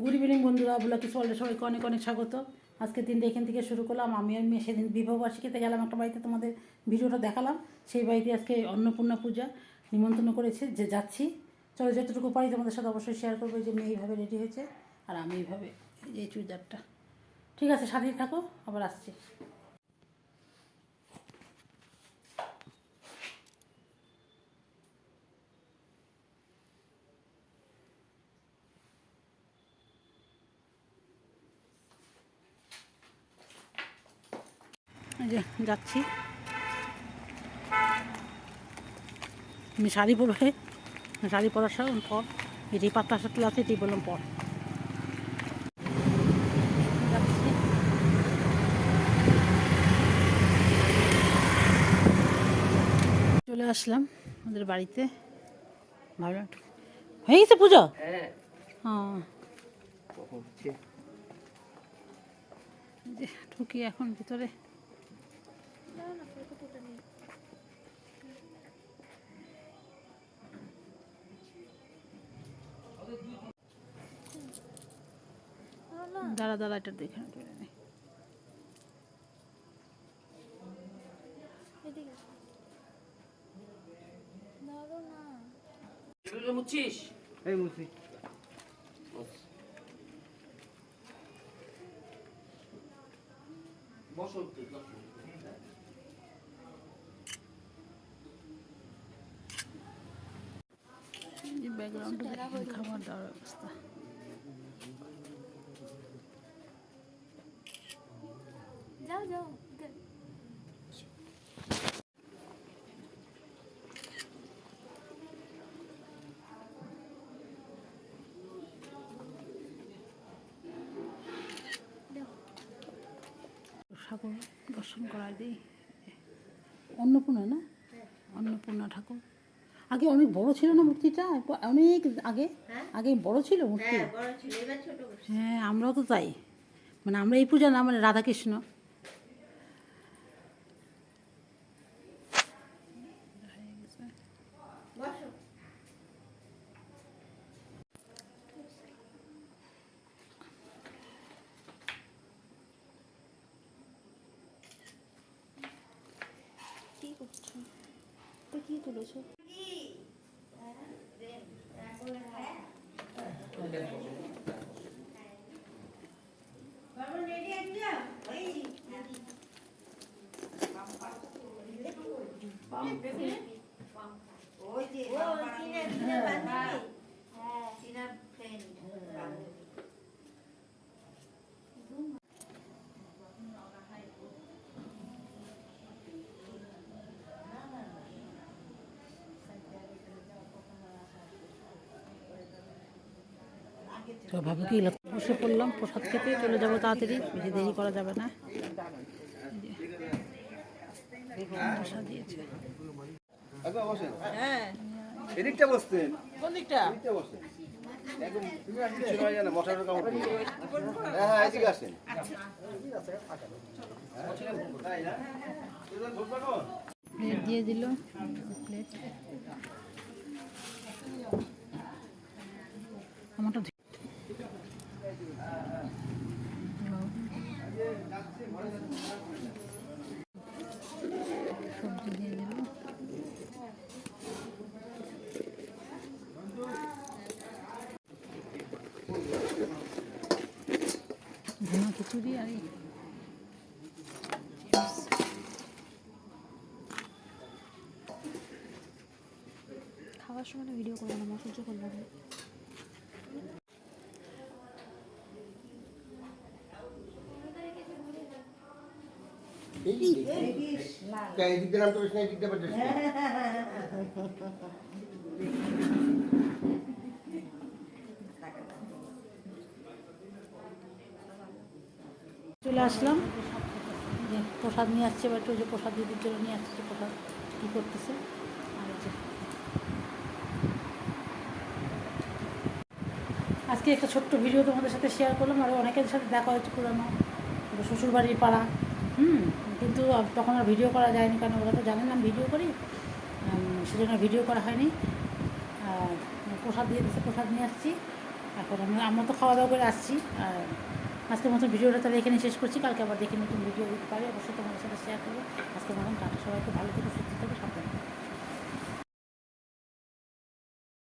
Good evening বন্ধুরা, ব্লকিস ওয়ার্ল্ডে সবাইকে অনেক অনেক স্বাগত। আজকের দিনটা এখান থেকে শুরু করলাম। আমি আর মেয়ে সেদিন বিবাহবার্ষিকীতে গেলাম একটা বাড়িতে, তোমাদের ভিডিওটা দেখালাম। সেই বাড়িতে আজকে অন্নপূর্ণা পূজা, নিমন্ত্রণ করেছে, যে যাচ্ছি। চলো যতটুকু পারি তোমাদের সাথে অবশ্যই শেয়ার করবো। যে মেয়ে এইভাবে রেডি হয়েছে আর আমি এইভাবে, এই যে চুড়িদারটা। ঠিক আছে, সাথেই থাকো, আবার আসছি। এই যে যাচ্ছি। আমি শাড়ি পরবে, শাড়ি পরার পর এটি পাতলা সাতলা আছে, এটি বললাম পর। চলে আসলাম আমাদের বাড়িতে। ভাবলাম হয়ে গেছে পুজো। হ্যাঁ, ঢুকি এখন ভিতরে। দাঁড়া দাঁড়া, এটা দেখে মুছিস এই মুছি বসো ব্যাকগ্রাউন্ডে খাবার দাওয়ার অবস্থা। যাও যাও ঠাকুর দর্শন করাই দিই। অন্নপূর্ণা না? অন্নপূর্ণা ঠাকুর। আগে অনেক বড় ছিল না মূর্তিটা? অনেক আগে আগে বড় ছিল মূর্তি। হ্যাঁ, আমরাও তো তাই। মানে আমরা এই পূজা না, মানে রাধাকৃষ্ণ। কি করছো? তো কি তুলেছো? তো ভাবো কি বসে পড়লাম প্রসাদ খেতে, চলে যাবো তাড়াতাড়ি, বেশি দেরি করা যাবে না। প্রসাদ দিয়েছে। হ্যাঁ, এদিকটা বসতেন। কোন দিকটা? এদিকটা বসেন। একদম তুমি আসলে সময় জানা মশার কামড় করবে। হ্যাঁ হ্যাঁ, এদিকে আসেন। তাই না? এজন ভোট পাবো? প্লেট দিয়ে দিল, প্লেট আমারটা সবজি দিয়ে দিল। ভুনা খিচুড়ি আর এই খাওয়ার সময় না ভিডিও করে না, সহ্য করবো না। চলে আসলাম, যে প্রসাদ নিয়ে আসছে, এবার একটু যে প্রসাদ দিদির জন্য নিয়ে আসছে। প্রসাদ কী করতেছে। আর এই যে আজকে একটা ছোট্ট ভিডিও তোমাদের সাথে শেয়ার করলাম। আর অনেকের সাথে দেখা হয়েছে পুরানো শ্বশুরবাড়ির পাড়া। কিন্তু তখন আর ভিডিও করা যায়নি, কারণ ওরা তো জানেন না ভিডিও করি, সেজন্য ভিডিও করা হয়নি। প্রসাদ দিয়ে দিচ্ছে, প্রসাদ নিয়ে আসছি। এখন আমরা তো খাওয়া দাওয়া করে আসছি। আর আজকের মতো ভিডিওটা তাহলে এখানে শেষ করছি। কালকে আবার দেখে নতুন ভিডিও দিতে পারি, অবশ্যই তোমাদের সাথে শেয়ার করবো। আজকের মতন টাটা, সবাইকে ভালো থেকে সুস্থ থেকে সাবধানে।